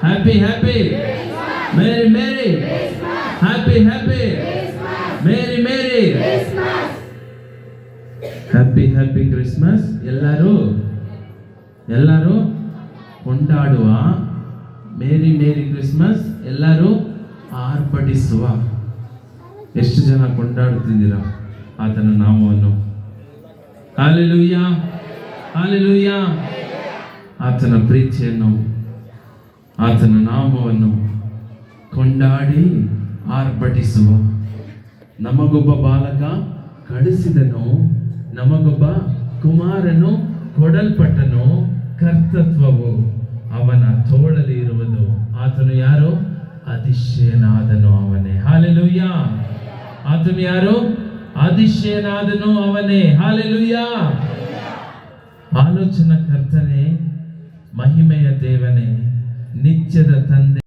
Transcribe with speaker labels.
Speaker 1: Happy happy ಮೇರಿ ಮೇರಿ happy happy ಮೇರಿ ಮೇರಿ happy happy Christmas. ಎಲ್ಲರೂ ಕೊಂಡಾಡುವ ಮೇರಿ merry Christmas. ಎಲ್ಲರೂ ಆರ್ಭಟಿಸುವ. ಎಷ್ಟು ಜನ ಕೊಂಡಾಡುತ್ತಿದ್ದೀರಾ ಆತನ ನಾಮವನ್ನು? Hallelujah, hallelujah. ಆತನ ಪ್ರೀತಿಯನ್ನು, ಆತನ ನಾಮವನ್ನು ಕೊಂಡಾಡಿ ಆರ್ಭಟಿಸುವ. ನಮಗೊಬ್ಬ ಬಾಲಕ ಕಳಿಸಿದನು, ನಮಗೊಬ್ಬ ಕುಮಾರನು ಕೊಡಲ್ಪಟ್ಟನು, ಕರ್ತೃತ್ವವು ಅವನ ತೋಳಲಿ ಇರುವುದು. ಆತನು ಯಾರು? ಅತಿಶಯನಾದನು ಅವನೇ. ಹಲ್ಲೆಲೂಯಾ. ಆತನು ಯಾರು? ಅತಿಶಯನಾದನು ಅವನೇ. ಹಲ್ಲೆಲೂಯಾ. ಆಲೋಚನಾ ಕರ್ತನೇ, ಮಹಿಮೆಯ ದೇವನೇ, ನಿತ್ಯದ ತಂದೆ.